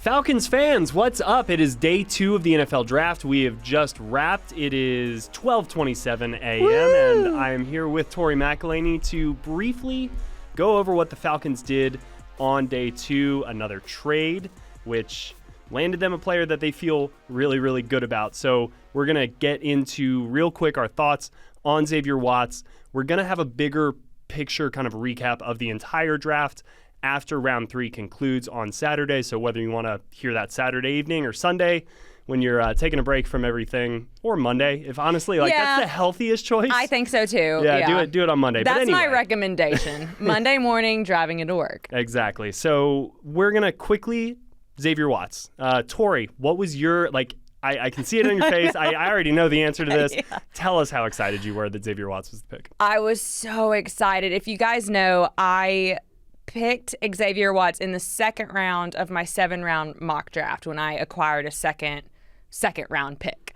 Falcons fans, what's up? It is day 2 of the NFL Draft. We have just wrapped. It is 12:27 a.m. and I am here with Tori McElhaney to briefly go over what the Falcons did on day 2. Another trade, which landed them a player that they feel really, really good about. So we're going to get into real quick our thoughts on Xavier Watts. We're going to have a bigger picture kind of recap of the entire draft after round 3 concludes on Saturday. So whether you want to hear that Saturday evening or Sunday when you're taking a break from everything, or Monday, if honestly, that's the healthiest choice. I think so too. Yeah. Do it on Monday. That's but anyway. my recommendation. Monday morning, driving into work. Exactly. So we're going to quickly, Xavier Watts. Tori, what was your, I can see it on your face. I already know the answer to this. Yeah. Tell us how excited you were that Xavier Watts was the pick. I was so excited. If you guys know, I picked Xavier Watts in the second round of my 7-round mock draft when I acquired a second round pick.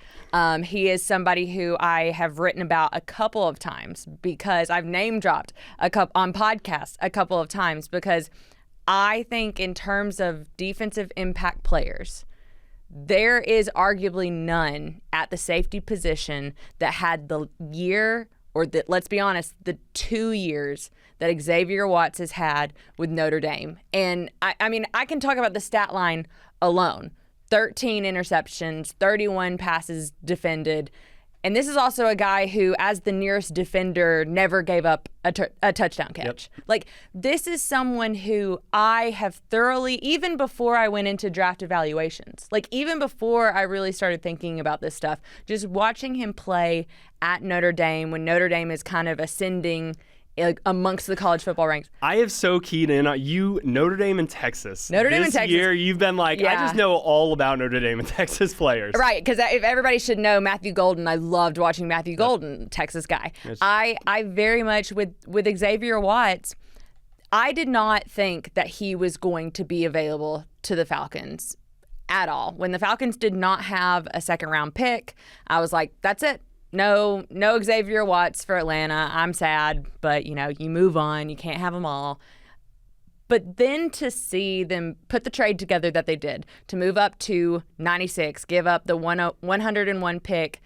He is somebody who I have written about a couple of times because I've name dropped on podcasts a couple of times because I think in terms of defensive impact players, there is arguably none at the safety position that had the year, or let's be honest, the 2 years that Xavier Watts has had with Notre Dame. And I mean, I can talk about the stat line alone. 13 interceptions, 31 passes defended. And this is also a guy who, as the nearest defender, never gave up a touchdown catch. Yep. This is someone who I have thoroughly, even before I went into draft evaluations, even before I really started thinking about this stuff, just watching him play at Notre Dame when Notre Dame is kind of ascending amongst the college football ranks. I have so keyed in on you, Notre Dame and Texas. This year, you've been I just know all about Notre Dame and Texas players. Right, because if everybody should know Matthew Golden, I loved watching Matthew Golden, Texas guy. Yes. I very much, with Xavier Watts, I did not think that he was going to be available to the Falcons at all. When the Falcons did not have a second-round pick, I was like, that's it. No Xavier Watts for Atlanta. I'm sad, but, you move on. You can't have them all. But then to see them put the trade together that they did, to move up to 96, give up the 101 pick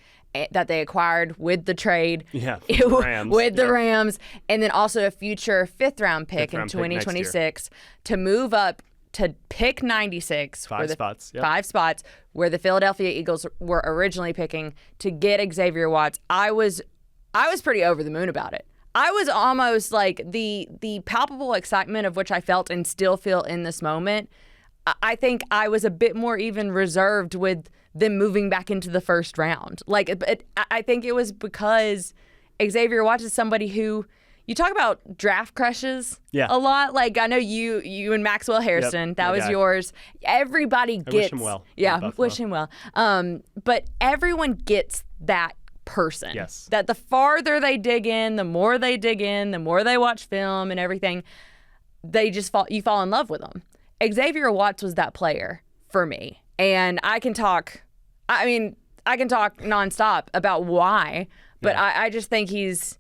that they acquired with the trade, the Rams, and then also a future 5th-round pick in 2026 to move up to pick 96. 5 spots. Yep. 5 spots where the Philadelphia Eagles were originally picking to get Xavier Watts. I was pretty over the moon about it. I was almost the palpable excitement of which I felt and still feel in this moment. I think I was a bit more even reserved with them moving back into the first round. I think it was because Xavier Watts is somebody who, you talk about draft crushes a lot. I know you and Maxwell Harrison, that was yours. Everybody gets... I wish him well. Yeah, wish him well. But everyone gets that person. Yes. That the farther they dig in, the more they dig in, the more they watch film and everything, you fall in love with them. Xavier Watts was that player for me. And I can talk nonstop about why, but I just think he's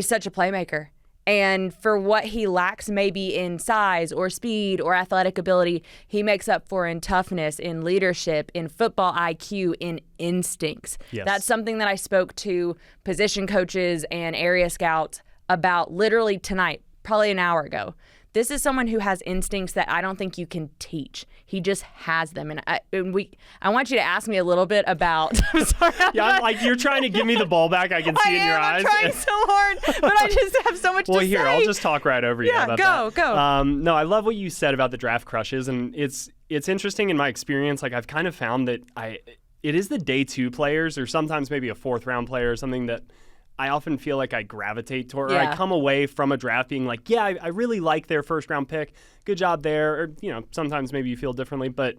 such a playmaker. And for what he lacks maybe in size or speed or athletic ability, he makes up for in toughness, in leadership, in football IQ, in instincts. Yes. That's something that I spoke to position coaches and area scouts about literally tonight, probably an hour ago. This is someone who has instincts that I don't think you can teach. He just has them. And I want you to ask me a little bit about... I'm sorry. You're trying to give me the ball back. I can see in your eyes. I'm trying so hard, but I just have so much to say. Well, here, I'll just talk right over you about that. Go. No, I love what you said about the draft crushes. And it's interesting in my experience. I've kind of found that it is the day 2 players, or sometimes maybe a 4th-round player or something that I often feel like I gravitate toward, or I come away from a draft being like, I really like their 1st-round pick. Good job there. Or, sometimes maybe you feel differently, but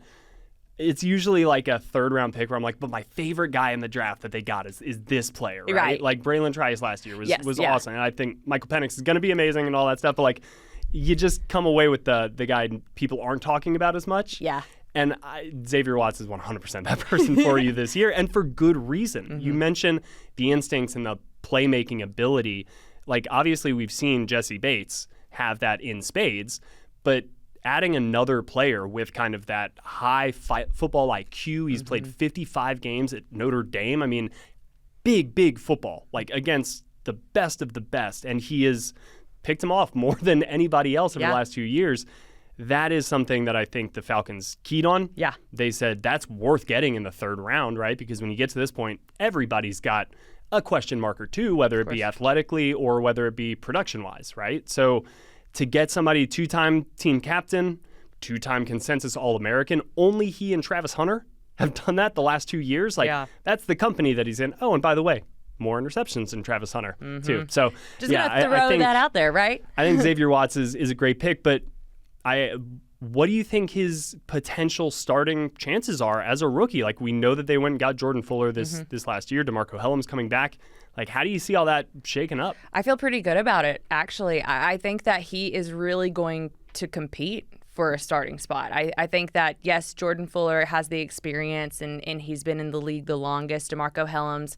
it's usually a 3rd-round pick where I'm like, but my favorite guy in the draft that they got is this player, right? Like Braylon Trice last year was awesome. And I think Michael Penix is going to be amazing and all that stuff, but you just come away with the guy people aren't talking about as much. Yeah. And Xavier Watts is 100% that person for you this year, and for good reason. Mm-hmm. You mentioned the instincts and the playmaking ability. Obviously, we've seen Jesse Bates have that in spades, but adding another player with kind of that high football IQ. He's played 55 games at Notre Dame. I mean, big football, like against the best of the best. And he has picked him off more than anybody else over the last 2 years. That is something that I think the Falcons keyed on. Yeah. They said that's worth getting in the third round, right? Because when you get to this point, everybody's got a question mark or two, whether it be athletically or whether it be production-wise, right? So to get somebody 2-time team captain, 2-time consensus All-American, only he and Travis Hunter have done that the last 2 years. That's the company that he's in. Oh, and by the way, more interceptions than Travis Hunter, too. So, just going to throw that out there, right? I think Xavier Watts is a great pick, but what do you think his potential starting chances are as a rookie? Like, we know that they went and got Jordan Fuller this last year. DeMarco Hellum's coming back. Like, how do you see all that shaking up? I feel pretty good about it, actually. I think that he is really going to compete for a starting spot. I think that, yes, Jordan Fuller has the experience and he's been in the league the longest. DeMarco Hellum's,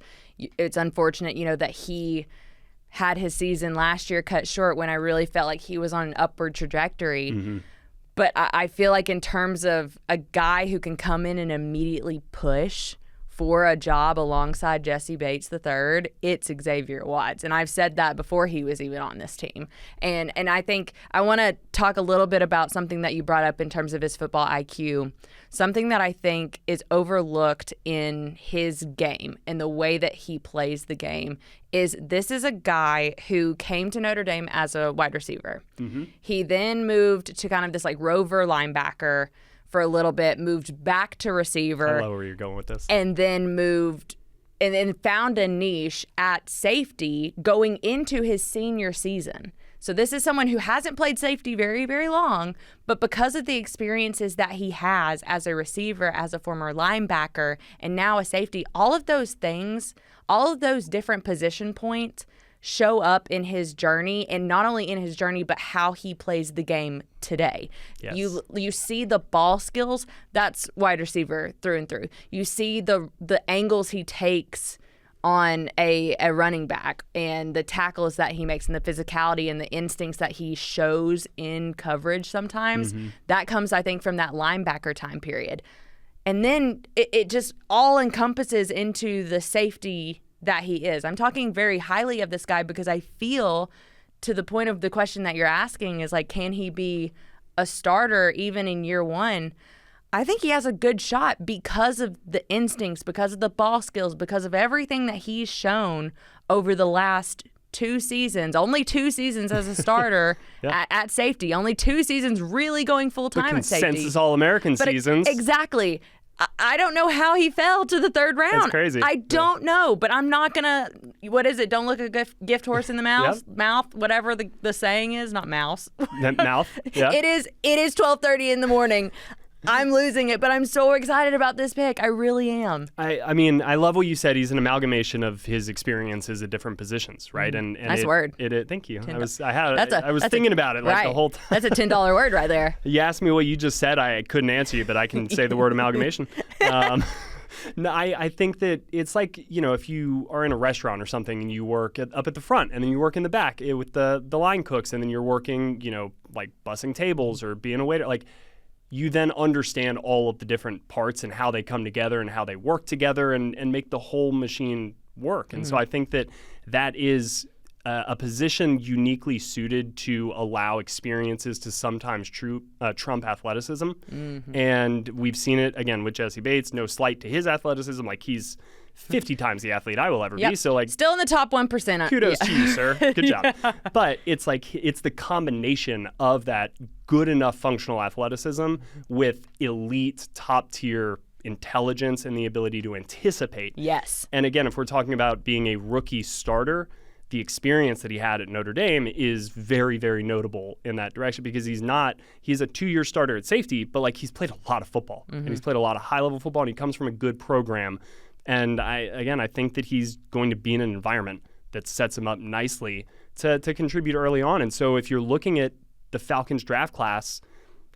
it's unfortunate, that he had his season last year cut short when I really felt like he was on an upward trajectory. But I feel like in terms of a guy who can come in and immediately push for a job alongside Jesse Bates III, it's Xavier Watts. And I've said that before he was even on this team. And I think I want to talk a little bit about something that you brought up in terms of his football IQ. Something that I think is overlooked in his game and the way that he plays the game is this is a guy who came to Notre Dame as a wide receiver. He then moved to kind of this like rover linebacker for a little bit, moved back to receiver. I love where you're going with this. And then moved and then found a niche at safety going into his senior season. So this is someone who hasn't played safety very, very long, but because of the experiences that he has as a receiver, as a former linebacker, and now a safety, all of those things, all of those different position points show up in his journey, and not only in his journey, but how he plays the game today. Yes. You see the ball skills, that's wide receiver through and through. You see the angles he takes on a running back and the tackles that he makes and the physicality and the instincts that he shows in coverage sometimes. That comes, I think, from that linebacker time period. And then it just all encompasses into the safety that he is. I'm talking very highly of this guy because I feel, to the point of the question that you're asking, is like, can he be a starter even in year one? I think he has a good shot because of the instincts, because of the ball skills, because of everything that he's shown over the last 2 seasons. Only 2 seasons as a starter at safety. Only 2 seasons really going full-time at safety. Consensus All-American seasons. Exactly. I don't know how he fell to the third round. That's crazy. I don't know, but I'm not going to, what is it? Don't look a gift horse in the mouth, whatever the saying is, not mouse. Mouth, yeah. It is 12:30 in the morning. I'm losing it, but I'm so excited about this pick. I really am. I mean, I love what you said. He's an amalgamation of his experiences at different positions, right? And nice word. Thank you. I was thinking about it like the whole time. That's a $10 word right there. You asked me what you just said. I couldn't answer you, but I can say the word amalgamation. No, I think that it's like, if you are in a restaurant or something and you work up at the front and then you work in the back with the line cooks and then you're working, like bussing tables or being a waiter, like, you then understand all of the different parts and how they come together and how they work together and make the whole machine work. And so I think that is a position uniquely suited to allow experiences to sometimes trump athleticism. And we've seen it, again, with Jesse Bates. No slight to his athleticism. Like, he's 50 times the athlete I will ever be. So, like, still in the top 1%. Kudos to you, sir. Good job. But it's like, it's the combination of that good enough functional athleticism with elite top tier intelligence and the ability to anticipate. Yes. And again, if we're talking about being a rookie starter, the experience that he had at Notre Dame is very, very notable in that direction because he's a 2-year starter at safety, but like, he's played a lot of football and he's played a lot of high level football and he comes from a good program. And I think that he's going to be in an environment that sets him up nicely to contribute early on. And so if you're looking at the Falcons draft class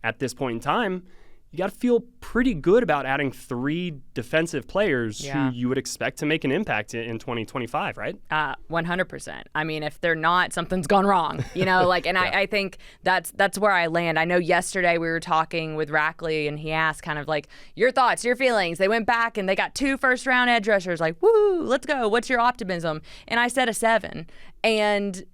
at this point in time, you got to feel pretty good about adding 3 defensive players who you would expect to make an impact in 2025, right? 100%. I mean, if they're not, something's gone wrong, and I think that's where I land. I know yesterday we were talking with Rackley, and he asked kind of like, your thoughts, your feelings. They went back and they got 2 first-round edge rushers, like, woo, let's go. What's your optimism? And I said a 7. And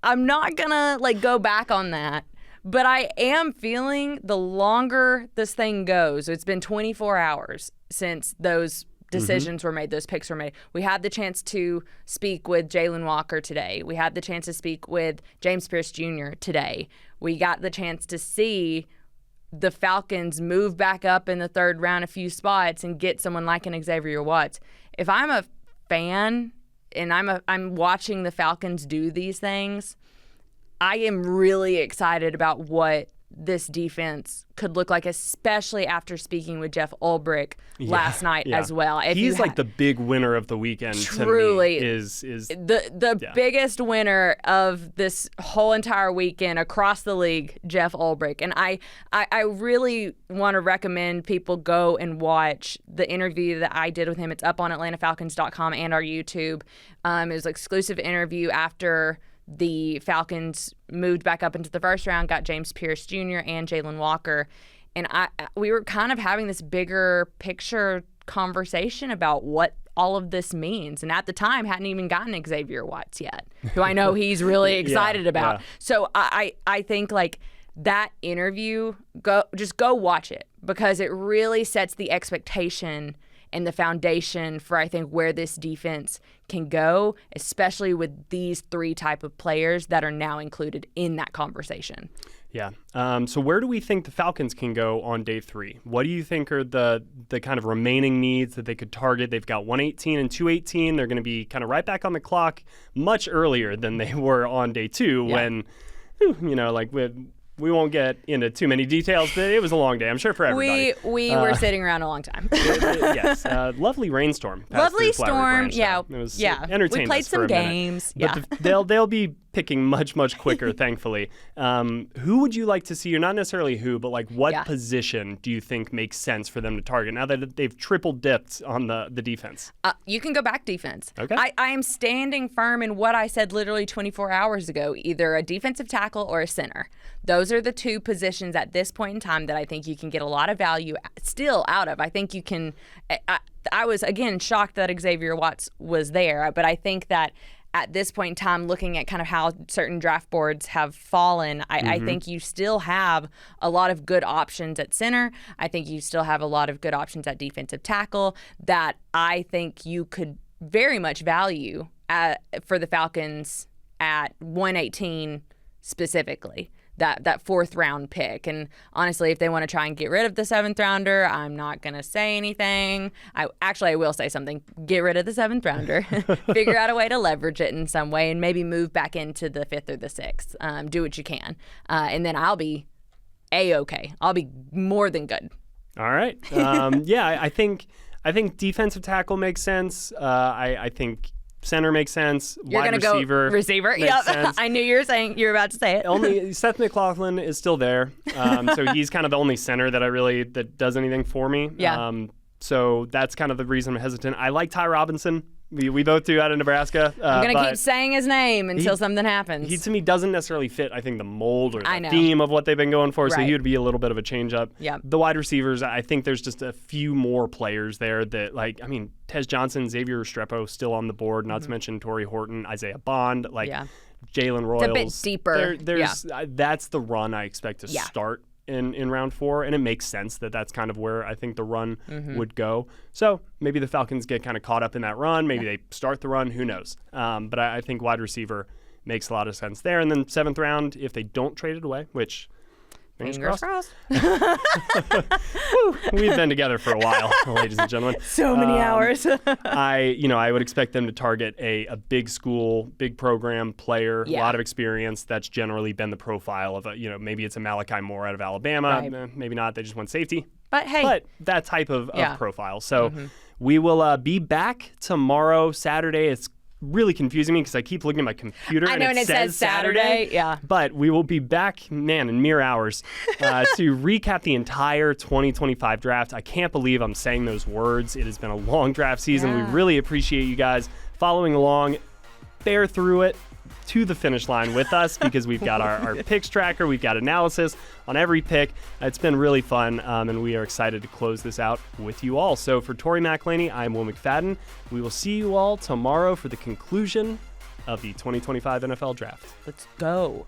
I'm not going to go back on that. But I am feeling the longer this thing goes, it's been 24 hours since those decisions were made, those picks were made. We had the chance to speak with Jalen Walker today. We had the chance to speak with James Pierce Jr. today. We got the chance to see the Falcons move back up in the 3rd round a few spots and get someone like an Xavier Watts. If I'm a fan and I'm watching the Falcons do these things, I am really excited about what this defense could look like, especially after speaking with Jeff Ulbrich last night as well. He's like the big winner of the weekend. Truly, to me, is the biggest winner of this whole entire weekend across the league, Jeff Ulbrich. And I really want to recommend people go and watch the interview that I did with him. It's up on AtlantaFalcons.com and our YouTube. It was an exclusive interview after the Falcons moved back up into the 1st round, got James Pierce Jr. and Jalen Walker. And we were kind of having this bigger picture conversation about what all of this means. And at the time, hadn't even gotten Xavier Watts yet, who I know he's really excited about. Yeah. So I think that interview, go watch it, because it really sets the expectation and the foundation for, I think, where this defense can go, especially with these 3 type of players that are now included in that conversation. Yeah. So where do we think the Falcons can go on day 3? What do you think are the kind of remaining needs that they could target? They've got 118 and 218. They're going to be kind of right back on the clock much earlier than they were on day 2 when, we won't get into too many details, but it was a long day, I'm sure, for everybody. We were sitting around a long time. Yes. Lovely rainstorm. Lovely storm. Yeah. It was entertaining. We played some games. But they'll be picking much, much quicker, thankfully. Who would you like to see, or not necessarily who, but what position do you think makes sense for them to target now that they've triple dipped on the defense? You can go back defense. Okay. I am standing firm in what I said literally 24 hours ago, either a defensive tackle or a center. Those are the 2 positions at this point in time that I think you can get a lot of value still out of. I think you can. I was, again, shocked that Xavier Watts was there, but I think that at this point in time, looking at kind of how certain draft boards have fallen, I think you still have a lot of good options at center. I think you still have a lot of good options at defensive tackle that I think you could very much value for the Falcons at 118 specifically. That 4th round pick. And honestly, if they want to try and get rid of the 7th rounder, I'm not going to say anything. I will say something. Get rid of the 7th rounder. Figure out a way to leverage it in some way and maybe move back into the 5th or the 6th. Do what you can. And then I'll be A-okay. I'll be more than good. All right. I think defensive tackle makes sense. I think center makes sense. You're Wide receiver. Receiver. Makes sense. I knew you were about to say it. Only Seth McLaughlin is still there, so he's kind of the only center that does anything for me. Yeah. So that's kind of the reason I'm hesitant. I like Ty Robinson. We both do out of Nebraska. I'm going to keep saying his name until something happens. He, to me, doesn't necessarily fit, I think, the mold or the theme of what they've been going for, so he would be a little bit of a change-up. Yeah. The wide receivers, I think there's just a few more players there that, Tez Johnson, Xavier Restrepo still on the board, not to mention Tori Horton, Isaiah Bond, Jalen Royals. It's a bit deeper. That's the run I expect to start in round 4, and it makes sense that that's kind of where I think the run would go. So maybe the Falcons get kind of caught up in that run. Maybe they start the run. Who knows? But I think wide receiver makes a lot of sense there. And then 7th round, if they don't trade it away, which fingers crossed. We've been together for a while, ladies and gentlemen. So many hours. I would expect them to target a big school, big program player, a lot of experience. That's generally been the profile of maybe it's a Malachi Moore out of Alabama. Right. Maybe not. They just want safety. But hey. But that type of profile. So we will be back tomorrow, Saturday. It's really confusing me because I keep looking at my computer I know, and it says Saturday. Yeah. But we will be back, in mere hours to recap the entire 2025 draft. I can't believe I'm saying those words. It has been a long draft season. We really appreciate you guys following along. Bear through it to the finish line with us because we've got our picks tracker. We've got analysis on every pick. It's been really fun, and we are excited to close this out with you all. So for Tori McElhaney, I'm Will McFadden. We will see you all tomorrow for the conclusion of the 2025 NFL Draft. Let's go.